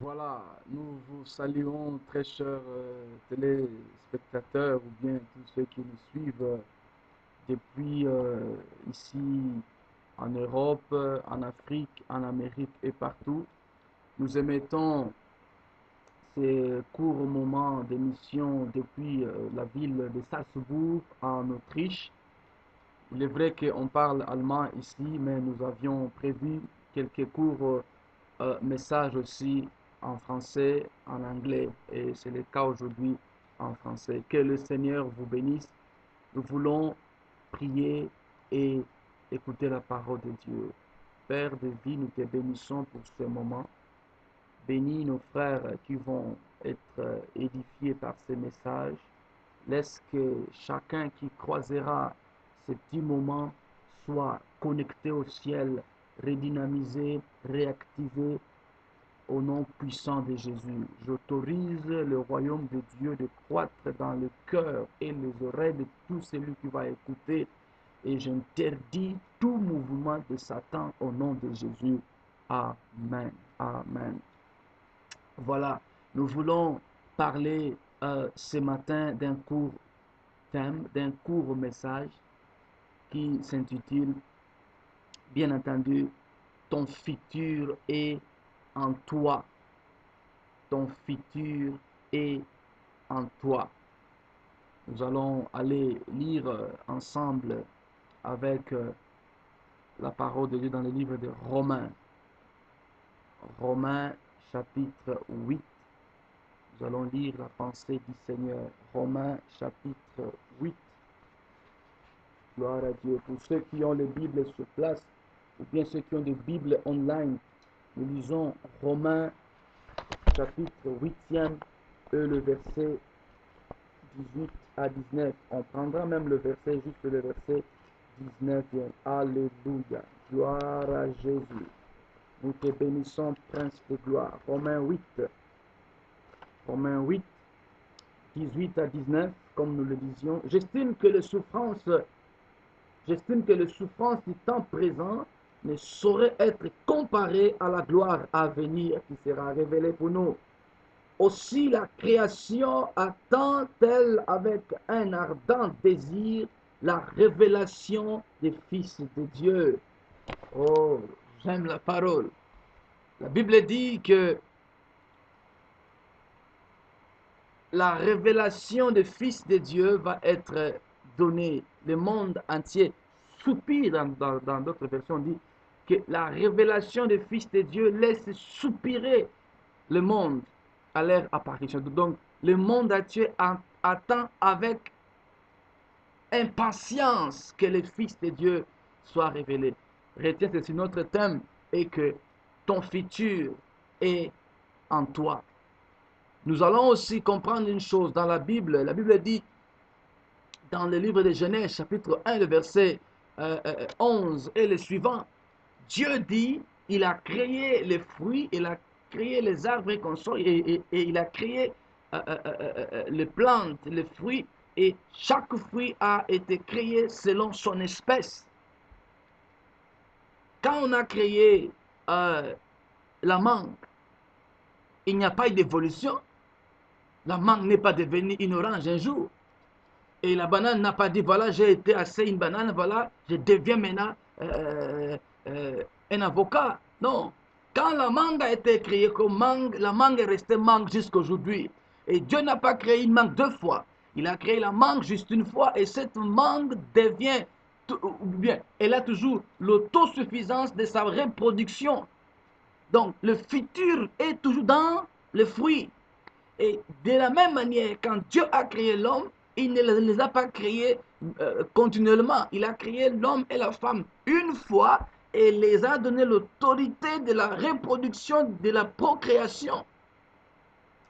Voilà, nous vous saluons très chers téléspectateurs ou bien tous ceux qui nous suivent depuis ici en Europe, en Afrique, en Amérique et partout. Nous émettons ces courts moments d'émission depuis la ville de Salzbourg en Autriche. Il est vrai qu'on parle allemand ici, mais nous avions prévu quelques courts messages aussi en français, en anglais, et c'est le cas aujourd'hui en français. Que le Seigneur vous bénisse. Nous voulons prier et écouter la parole de Dieu. Père de vie, nous te bénissons pour ce moment. Bénis nos frères qui vont être édifiés par ces messages. Laisse que chacun qui croisera ces petits moments soit connecté au ciel, redynamisé, réactivé au nom puissant de Jésus. J'autorise le royaume de Dieu de croître dans le cœur et les oreilles de tout celui qui va écouter, et j'interdis tout mouvement de Satan au nom de Jésus. Amen. Amen. Voilà, nous voulons parler ce matin d'un court thème, d'un court message qui s'intitule, bien entendu, ton futur est en toi. Ton futur est en toi. Nous allons aller lire ensemble avec la parole de Dieu dans le livre de Romains. Romains chapitre 8. Nous allons lire la pensée du Seigneur. Romains chapitre 8. Gloire à Dieu. Pour ceux qui ont les Bibles sur place, ou bien ceux qui ont des Bibles online, nous lisons Romains chapitre 8e et le verset 18 à 19. On prendra même le verset, juste le verset 19. Alléluia. Gloire à Jésus. Nous te bénissons, Prince de gloire. Romains 8. Romains 8, 18 à 19, comme nous le disions. J'estime que les souffrances du temps présent ne sauraient être comparées à la gloire à venir qui sera révélée pour nous. Aussi la création attend-elle avec un ardent désir la révélation des fils de Dieu. Oh, j'aime la parole. La Bible dit que la révélation des fils de Dieu va être donnée. Le monde entier soupire, dans d'autres versions, on dit que la révélation des fils de Dieu laisse soupirer le monde à leur apparition. Donc, le monde entier attend avec impatience que les fils de Dieu soient révélés. Retiens, c'est notre thème, et que ton futur est en toi. Nous allons aussi comprendre une chose dans la Bible. La Bible dit, dans le livre de Genèse, chapitre 1, le verset 11 et le suivant, Dieu dit, il a créé les fruits, il a créé les arbres qu'on sort, et il a créé les plantes, les fruits, et chaque fruit a été créé selon son espèce. Quand on a créé la mangue, il n'y a pas eu d'évolution. La mangue n'est pas devenue une orange un jour. Et la banane n'a pas dit, voilà, j'ai été assez une banane, voilà, je deviens maintenant un avocat. Non. Quand la mangue a été créée comme mangue, la mangue est restée mangue jusqu'à aujourd'hui. Et Dieu n'a pas créé une mangue deux fois. Il a créé la mangue juste une fois, et cette mangue devient, ou bien, elle a toujours l'autosuffisance de sa reproduction. Donc, le futur est toujours dans le fruit. Et de la même manière, quand Dieu a créé l'homme, il ne les a pas créés continuellement. Il a créé l'homme et la femme une fois et les a donné l'autorité de la reproduction, de la procréation.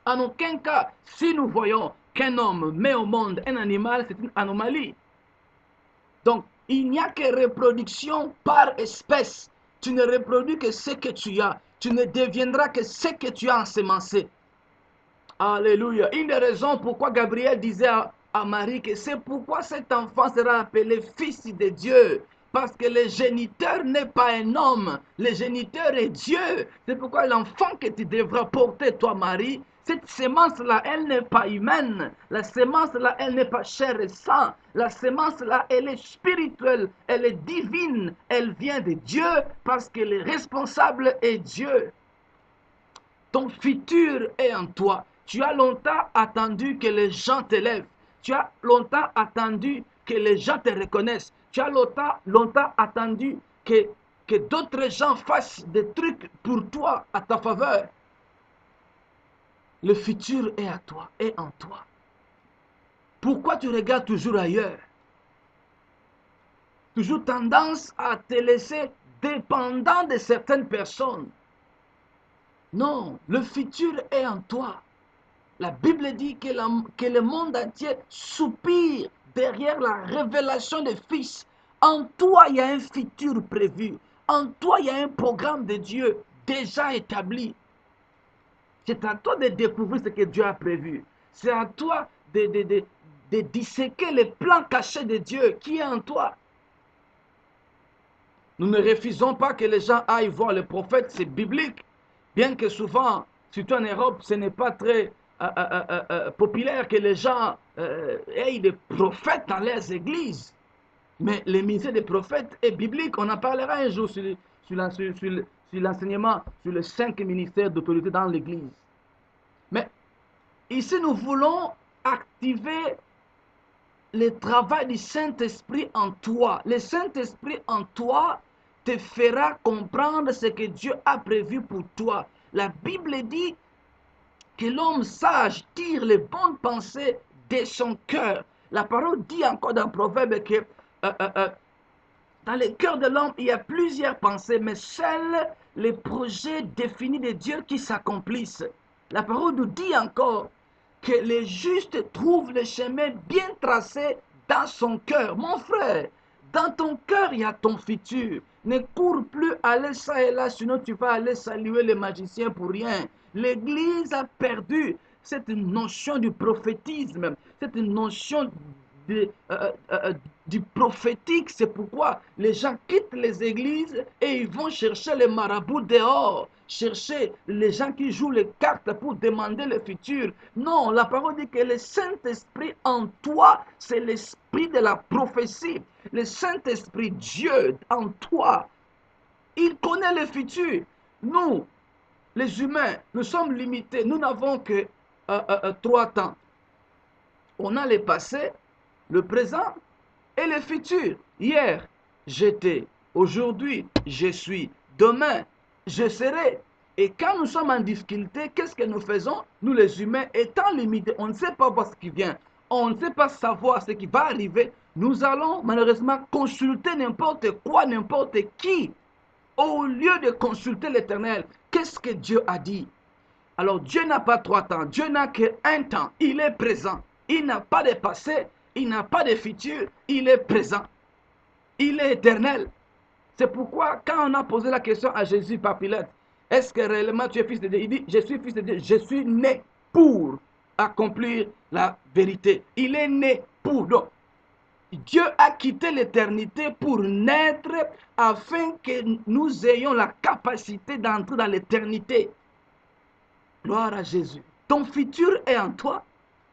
En aucun cas, si nous voyons qu'un homme met au monde un animal, c'est une anomalie. Donc, il n'y a que reproduction par espèce. Tu ne reproduis que ce que tu as. Tu ne deviendras que ce que tu as ensemencé. Alléluia. Une des raisons pourquoi Gabriel disait à Marie que c'est pourquoi cet enfant sera appelé fils de Dieu. Parce que le géniteur n'est pas un homme, le géniteur est Dieu. C'est pourquoi l'enfant que tu devras porter, toi Marie, cette semence-là, elle n'est pas humaine. La semence-là, elle n'est pas chair et sang. La semence-là, elle est spirituelle, elle est divine. Elle vient de Dieu parce que le responsable est Dieu. Ton futur est en toi. Tu as longtemps attendu que les gens t'élèvent. Tu as longtemps attendu que les gens te reconnaissent. Tu as longtemps attendu que d'autres gens fassent des trucs pour toi, à ta faveur. Le futur est à toi, est en toi. Pourquoi tu regardes toujours ailleurs? Toujours tendance à te laisser dépendant de certaines personnes. Non, le futur est en toi. La Bible dit que le monde entier soupire derrière la révélation des fils. En toi, il y a un futur prévu. En toi, il y a un programme de Dieu déjà établi. C'est à toi de découvrir ce que Dieu a prévu. C'est à toi de disséquer les plans cachés de Dieu qui est en toi. Nous ne refusons pas que les gens aillent voir le prophète, c'est biblique. Bien que souvent, surtout en Europe, ce n'est pas très populaire que les gens aient des prophètes dans leurs églises. Mais le ministère des prophètes est biblique. On en parlera un jour sur l'enseignement, sur les 5 ministères d'autorité dans l'église. Mais ici, nous voulons activer le travail du Saint-Esprit en toi. Le Saint-Esprit en toi te fera comprendre ce que Dieu a prévu pour toi. La Bible dit que l'homme sage tire les bonnes pensées de son cœur. La parole dit encore dans Proverbe que dans le cœur de l'homme, il y a plusieurs pensées, mais seuls les projets définis de Dieu qui s'accomplissent. La parole nous dit encore que les justes trouvent le chemin bien tracé dans son cœur. Mon frère, dans ton cœur, il y a ton futur. Ne cours plus aller ça et là, sinon tu vas aller saluer les magiciens pour rien. L'Église a perdu cette notion du prophétisme, cette notion du prophétique. C'est pourquoi les gens quittent les églises et ils vont chercher les marabouts dehors, chercher les gens qui jouent les cartes pour demander le futur. Non, la parole dit que le Saint-Esprit en toi, c'est l'esprit de la prophétie. Le Saint-Esprit, Dieu en toi, il connaît le futur. Nous, les humains, nous sommes limités. Nous n'avons que 3 temps. On a le passé, le présent et le futur. Hier, j'étais. Aujourd'hui, je suis. Demain, je serai. Et quand nous sommes en difficulté, qu'est-ce que nous faisons? Nous les humains, étant limités, on ne sait pas voir ce qui vient. On ne sait pas savoir ce qui va arriver. Nous allons malheureusement consulter n'importe quoi, n'importe qui. Au lieu de consulter l'Éternel, qu'est-ce que Dieu a dit? Alors Dieu n'a pas 3 temps. Dieu n'a qu'un temps. Il est présent. Il n'a pas de passé. Il n'a pas de futur. Il est présent. Il est éternel. C'est pourquoi quand on a posé la question à Jésus par Pilate, est-ce que réellement tu es fils de Dieu? Il dit, je suis fils de Dieu. Je suis né pour accomplir la vérité. Il est né pour. Donc, Dieu a quitté l'éternité pour naître afin que nous ayons la capacité d'entrer dans l'éternité. Gloire à Jésus. Ton futur est en toi.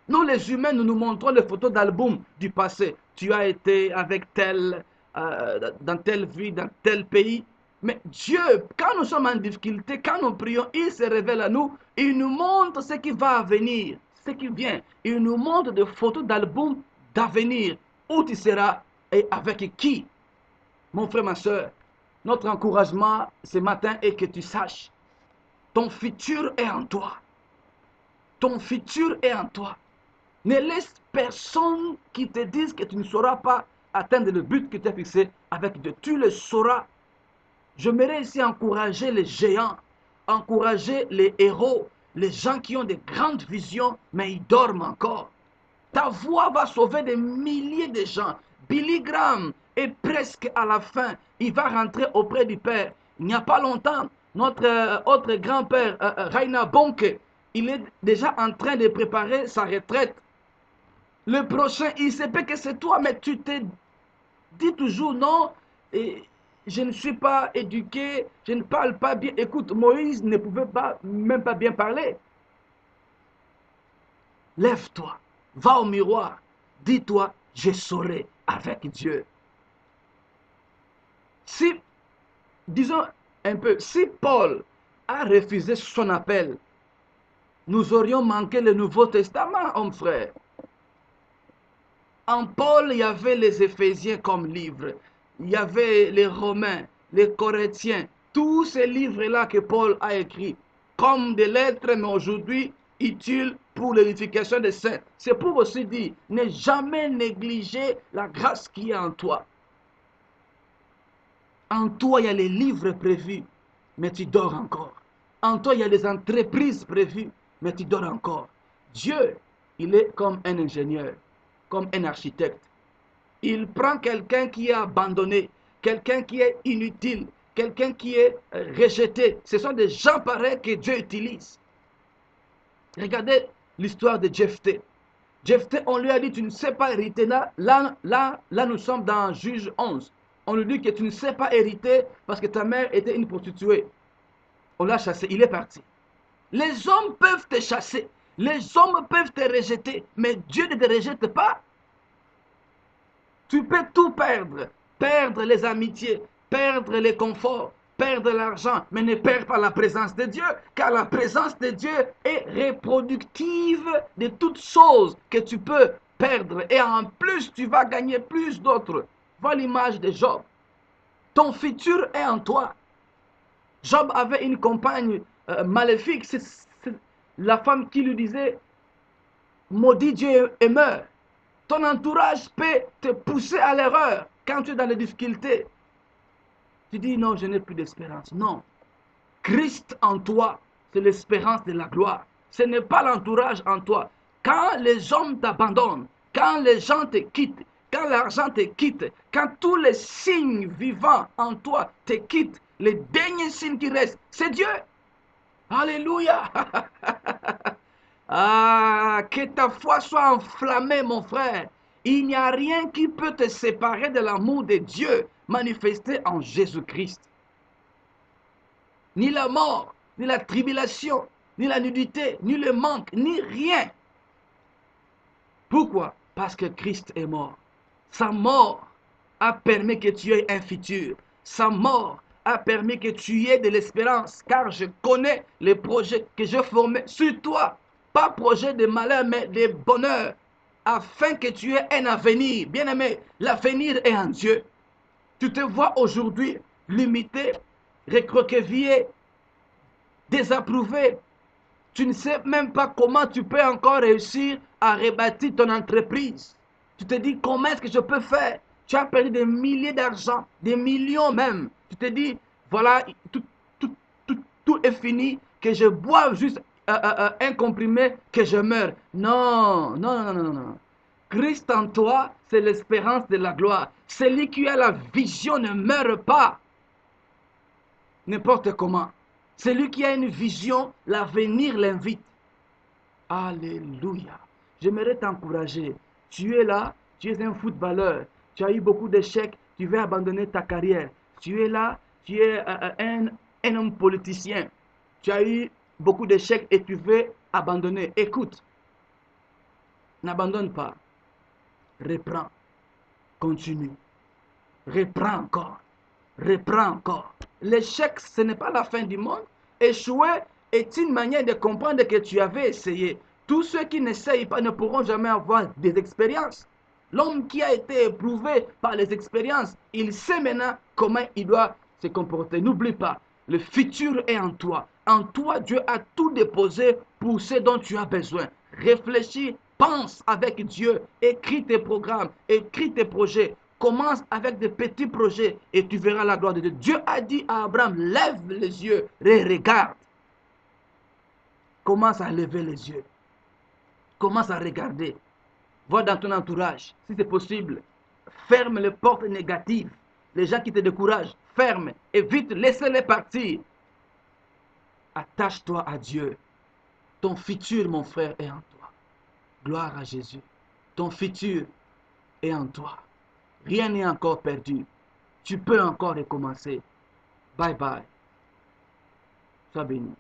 Nous, les humains, nous nous montrons les photos d'albums du passé. Tu as été avec tel, dans telle vie, dans tel pays. Mais Dieu, quand nous sommes en difficulté, quand nous prions, il se révèle à nous. Il nous montre ce qui va venir, ce qui vient. Il nous montre des photos d'albums d'avenir. Où tu seras et avec qui? Mon frère, ma soeur, notre encouragement ce matin est que tu saches, ton futur est en toi. Ton futur est en toi. Ne laisse personne qui te dise que tu ne sauras pas atteindre le but que tu as fixé avec Dieu. Tu le sauras. J'aimerais ici encourager les géants, encourager les héros, les gens qui ont de grandes visions, mais ils dorment encore. Ta voix va sauver des milliers de gens. Billy Graham est presque à la fin. Il va rentrer auprès du Père. Il n'y a pas longtemps, notre autre grand-père, Rainer Bonke, il est déjà en train de préparer sa retraite. Le prochain, il sait pas que c'est toi, mais tu te dis toujours non. et je ne suis pas éduqué, je ne parle pas bien. Écoute, Moïse ne pouvait pas, même pas bien parler. Lève-toi, va au miroir, dis-toi, je saurai avec Dieu. Si, disons un peu, si Paul a refusé son appel, nous aurions manqué le Nouveau Testament, homme frère. En Paul, il y avait les Éphésiens comme livres, il y avait les Romains, les Corinthiens, tous ces livres-là que Paul a écrits, comme des lettres, mais aujourd'hui utiles pour l'édification des saints. C'est pour aussi dire, ne jamais négliger la grâce qui est en toi. En toi, il y a les livres prévus, mais tu dors encore. En toi, il y a les entreprises prévues, mais tu dors encore. Dieu, il est comme un ingénieur, comme un architecte. Il prend quelqu'un qui est abandonné, quelqu'un qui est inutile, quelqu'un qui est rejeté. Ce sont des gens pareils que Dieu utilise. Regardez l'histoire de Jephthé. Jephthé, on lui a dit, tu ne sais pas hériter. Là, nous sommes dans Juge 11. On lui dit que tu ne sais pas hériter parce que ta mère était une prostituée. On l'a chassé, il est parti. Les hommes peuvent te chasser, les hommes peuvent te rejeter, mais Dieu ne te rejette pas. Tu peux tout perdre, perdre les amitiés, perdre les conforts, perdre l'argent, mais ne perds pas la présence de Dieu, car la présence de Dieu est reproductive de toutes choses que tu peux perdre. Et en plus, tu vas gagner plus d'autres. Vois l'image de Job. Ton futur est en toi. Job avait une compagne maléfique. C'est la femme qui lui disait, maudit Dieu et meurt. Ton entourage peut te pousser à l'erreur quand tu es dans les difficultés. Tu dis non, je n'ai plus d'espérance. Non. Christ en toi, c'est l'espérance de la gloire. Ce n'est pas l'entourage en toi. Quand les hommes t'abandonnent, quand les gens te quittent, quand l'argent te quitte, quand tous les signes vivants en toi te quittent, les derniers signes qui restent, c'est Dieu. Alléluia. Ah, que ta foi soit enflammée, mon frère. Il n'y a rien qui peut te séparer de l'amour de Dieu manifesté en Jésus-Christ. Ni la mort, ni la tribulation, ni la nudité, ni le manque, ni rien. Pourquoi? Parce que Christ est mort. Sa mort a permis que tu aies un futur. Sa mort a permis que tu aies de l'espérance, car je connais les projets que je formais sur toi. Pas projet de malheur, mais de bonheur, afin que tu aies un avenir. Bien-aimé, l'avenir est en Dieu. Tu te vois aujourd'hui limité, recroquevillé, désapprouvé. Tu ne sais même pas comment tu peux encore réussir à rebâtir ton entreprise. Tu te dis, comment est-ce que je peux faire? Tu as perdu des milliers d'argent, des millions même. Tu te dis, voilà, tout est fini, que je boive juste un comprimé, que je meurs. Non, non, non, non, non, non. Christ en toi, c'est l'espérance de la gloire. Celui qui a la vision ne meurt pas n'importe comment. Celui qui a une vision, l'avenir l'invite. Alléluia. J'aimerais t'encourager. Tu es là, tu es un footballeur. Tu as eu beaucoup d'échecs, tu veux abandonner ta carrière. Tu es là, tu es un homme politicien. Tu as eu beaucoup d'échecs et tu veux abandonner. Écoute, n'abandonne pas. Reprends. Continue. Reprends encore. Reprends encore. L'échec, ce n'est pas la fin du monde. Échouer est une manière de comprendre que tu avais essayé. Tous ceux qui n'essayent pas ne pourront jamais avoir des expériences. L'homme qui a été éprouvé par les expériences, il sait maintenant comment il doit se comporter. N'oublie pas, le futur est en toi. En toi, Dieu a tout déposé pour ce dont tu as besoin. Réfléchis, pense avec Dieu, écris tes programmes, écris tes projets. Commence avec des petits projets et tu verras la gloire de Dieu. Dieu a dit à Abraham, lève les yeux et regarde. Commence à lever les yeux. Commence à regarder. Vois dans ton entourage, si c'est possible. Ferme les portes négatives. Les gens qui te découragent, ferme. Évite, laisse-les partir. Attache-toi à Dieu. Ton futur, mon frère, est en toi. Gloire à Jésus. Ton futur est en toi. Rien n'est encore perdu. Tu peux encore recommencer. Bye bye. Sois béni.